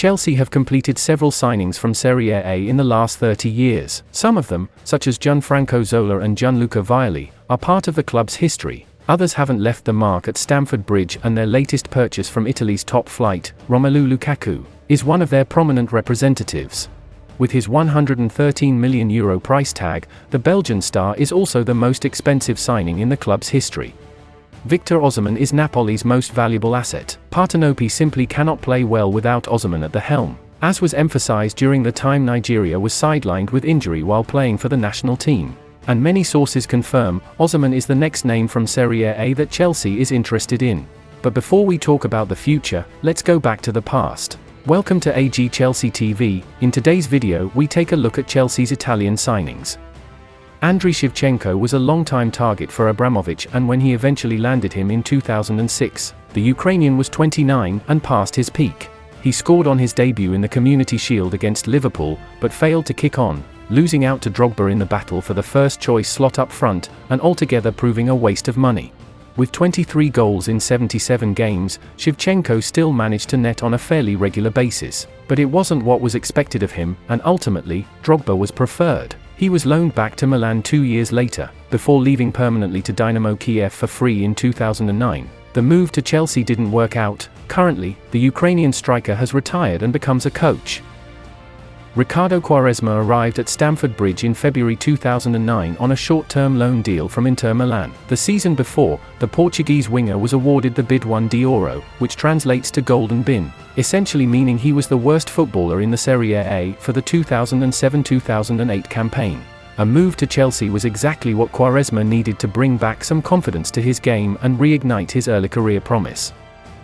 Chelsea have completed several signings from Serie A in the last 30 years. Some of them, such as Gianfranco Zola and Gianluca Vialli, are part of the club's history. Others haven't left the mark at Stamford Bridge, and their latest purchase from Italy's top flight, Romelu Lukaku, is one of their prominent representatives. With his €113 million price tag, the Belgian star is also the most expensive signing in the club's history. Victor Osimhen is Napoli's most valuable asset. Partenope simply cannot play well without Osimhen at the helm, as was emphasized during the time Nigeria was sidelined with injury while playing for the national team. And many sources confirm, Osimhen is the next name from Serie A that Chelsea is interested in. But before we talk about the future, let's go back to the past. Welcome to AG Chelsea TV. In today's video we take a look at Chelsea's Italian signings. Andriy Shevchenko was a long-time target for Abramovich, and when he eventually landed him in 2006, the Ukrainian was 29 and past his peak. He scored on his debut in the Community Shield against Liverpool, but failed to kick on, losing out to Drogba in the battle for the first-choice slot up front, and altogether proving a waste of money. With 23 goals in 77 games, Shevchenko still managed to net on a fairly regular basis, but it wasn't what was expected of him, and ultimately, Drogba was preferred. He was loaned back to Milan 2 years later, before leaving permanently to Dynamo Kiev for free in 2009. The move to Chelsea didn't work out. Currently, the Ukrainian striker has retired and becomes a coach. Ricardo Quaresma arrived at Stamford Bridge in February 2009 on a short-term loan deal from Inter Milan. The season before, the Portuguese winger was awarded the Bidon d'Oro, which translates to Golden Bin, essentially meaning he was the worst footballer in the Serie A for the 2007-2008 campaign. A move to Chelsea was exactly what Quaresma needed to bring back some confidence to his game and reignite his early career promise.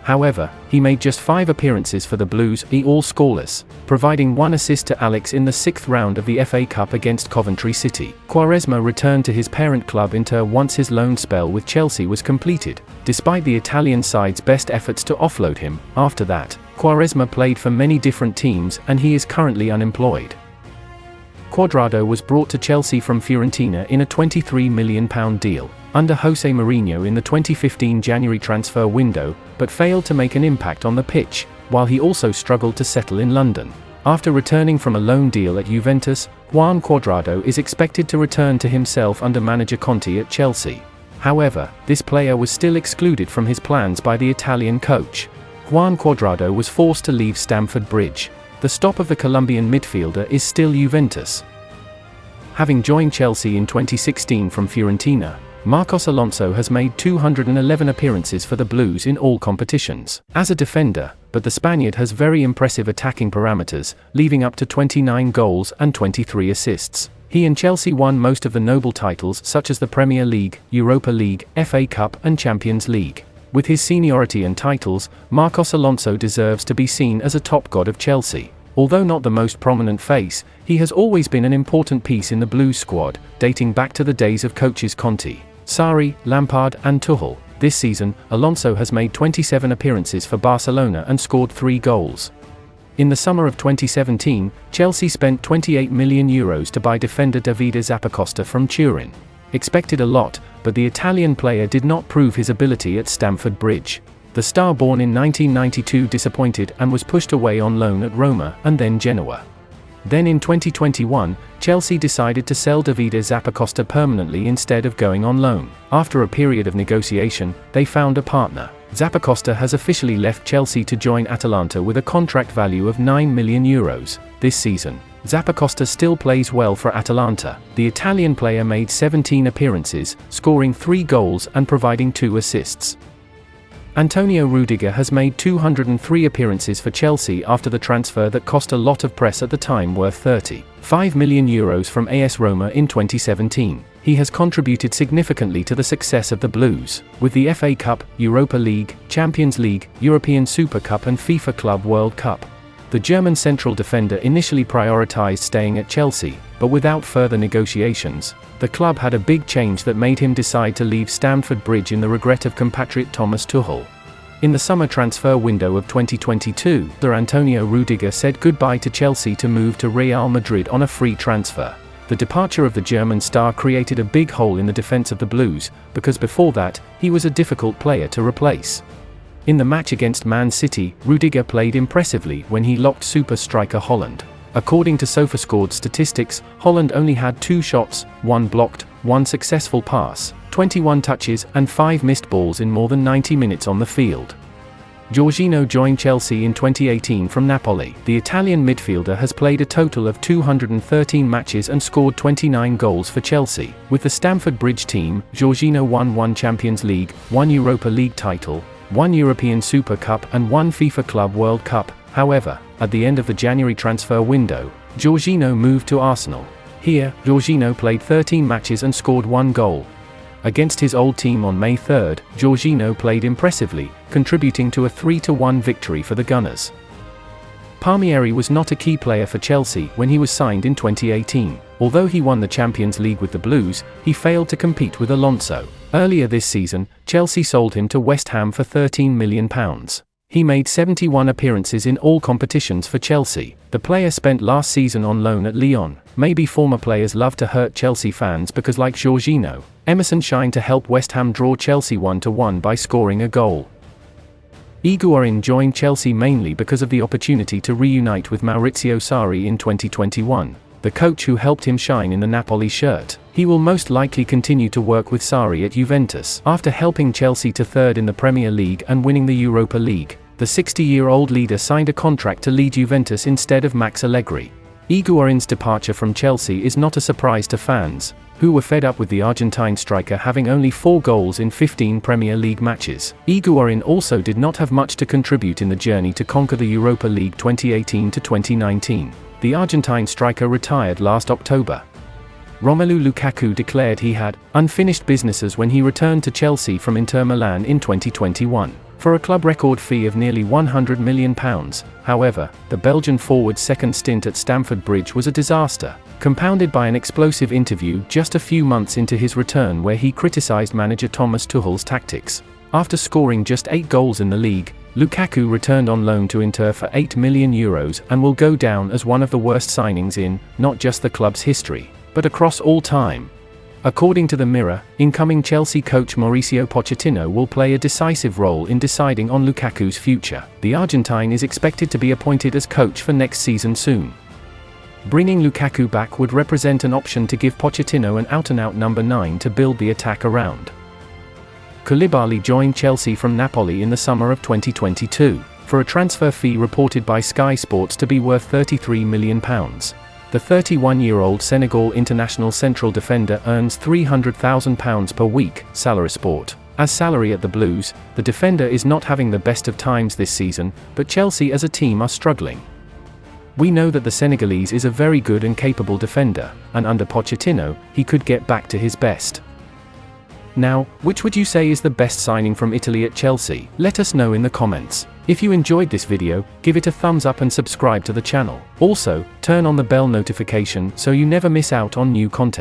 However, he made just 5 appearances for the Blues, all scoreless, providing 1 assist to Alex in the 6th round of the FA Cup against Coventry City. Quaresma returned to his parent club Inter once his loan spell with Chelsea was completed, despite the Italian side's best efforts to offload him. After that, Quaresma played for many different teams, and he is currently unemployed. Cuadrado was brought to Chelsea from Fiorentina in a £23 million deal under Jose Mourinho in the 2015 January transfer window, but failed to make an impact on the pitch, while he also struggled to settle in London. After returning from a loan deal at Juventus, Juan Cuadrado is expected to return to himself under manager Conte at Chelsea. However, this player was still excluded from his plans by the Italian coach. Juan Cuadrado was forced to leave Stamford Bridge. The stop of the Colombian midfielder is still Juventus. Having joined Chelsea in 2016 from Fiorentina, Marcos Alonso has made 211 appearances for the Blues in all competitions as a defender, but the Spaniard has very impressive attacking parameters, leaving up to 29 goals and 23 assists. He and Chelsea won most of the noble titles such as the Premier League, Europa League, FA Cup and Champions League. With his seniority and titles, Marcos Alonso deserves to be seen as a top god of Chelsea. Although not the most prominent face, he has always been an important piece in the Blues squad, dating back to the days of coaches Conte, Sarri, Lampard and Tuchel. This season, Alonso has made 27 appearances for Barcelona and scored 3 goals. In the summer of 2017, Chelsea spent €28 million to buy defender Davide Zappacosta from Turin. Expected a lot, but the Italian player did not prove his ability at Stamford Bridge. The star born in 1992 disappointed and was pushed away on loan at Roma and then Genoa. Then in 2021, Chelsea decided to sell Davide Zappacosta permanently instead of going on loan. After a period of negotiation, they found a partner. Zappacosta has officially left Chelsea to join Atalanta with a contract value of €9 million this season. Zappacosta still plays well for Atalanta. The Italian player made 17 appearances, scoring 3 goals and providing 2 assists. Antonio Rudiger has made 203 appearances for Chelsea after the transfer that cost a lot of press at the time, worth €35 million from AS Roma in 2017. He has contributed significantly to the success of the Blues, with the FA Cup, Europa League, Champions League, European Super Cup and FIFA Club World Cup. The German central defender initially prioritized staying at Chelsea, but without further negotiations, the club had a big change that made him decide to leave Stamford Bridge in the regret of compatriot Thomas Tuchel. In the summer transfer window of 2022, Antonio Rudiger said goodbye to Chelsea to move to Real Madrid on a free transfer. The departure of the German star created a big hole in the defense of the Blues, because before that, he was a difficult player to replace. In the match against Man City, Rudiger played impressively when he locked super striker Holland. According to SofaScored statistics, Holland only had 2 shots, 1 blocked, 1 successful pass, 21 touches and 5 missed balls in more than 90 minutes on the field. Jorginho joined Chelsea in 2018 from Napoli. The Italian midfielder has played a total of 213 matches and scored 29 goals for Chelsea. With the Stamford Bridge team, Jorginho won 1 Champions League, 1 Europa League title, 1 European Super Cup and 1 FIFA Club World Cup. However, at the end of the January transfer window, Jorginho moved to Arsenal. Here, Jorginho played 13 matches and scored 1 goal. Against his old team on May 3, Jorginho played impressively, contributing to a 3-1 victory for the Gunners. Palmieri was not a key player for Chelsea when he was signed in 2018. Although he won the Champions League with the Blues, he failed to compete with Alonso. Earlier this season, Chelsea sold him to West Ham for £13 million. He made 71 appearances in all competitions for Chelsea. The player spent last season on loan at Lyon. Maybe former players love to hurt Chelsea fans because, like Jorginho, Emerson shined to help West Ham draw Chelsea 1-1 by scoring a goal. Higuain joined Chelsea mainly because of the opportunity to reunite with Maurizio Sarri in 2021, the coach who helped him shine in the Napoli shirt. He will most likely continue to work with Sarri at Juventus. After helping Chelsea to 3rd in the Premier League and winning the Europa League, the 60-year-old leader signed a contract to lead Juventus instead of Max Allegri. Higuain's departure from Chelsea is not a surprise to fans, who were fed up with the Argentine striker having only 4 goals in 15 Premier League matches. Higuain also did not have much to contribute in the journey to conquer the Europa League 2018-2019. The Argentine striker retired last October. Romelu Lukaku declared he had unfinished businesses when he returned to Chelsea from Inter Milan in 2021. For a club record fee of nearly £100 million, however, the Belgian forward's second stint at Stamford Bridge was a disaster, compounded by an explosive interview just a few months into his return where he criticised manager Thomas Tuchel's tactics. After scoring just 8 goals in the league, Lukaku returned on loan to Inter for €8 million and will go down as one of the worst signings in, not just the club's history, but across all time. According to the Mirror, incoming Chelsea coach Mauricio Pochettino will play a decisive role in deciding on Lukaku's future. The Argentine is expected to be appointed as coach for next season soon. Bringing Lukaku back would represent an option to give Pochettino an out-and-out number 9 to build the attack around. Koulibaly joined Chelsea from Napoli in the summer of 2022, for a transfer fee reported by Sky Sports to be worth £33 million. The 31-year-old Senegal international central defender earns £300,000 per week, Salary Sport. As salary at the Blues, the defender is not having the best of times this season, but Chelsea as a team are struggling. We know that the Senegalese is a very good and capable defender, and under Pochettino, he could get back to his best. Now, which would you say is the best signing from Italy at Chelsea? Let us know in the comments. If you enjoyed this video, give it a thumbs up and subscribe to the channel. Also, turn on the bell notification so you never miss out on new content.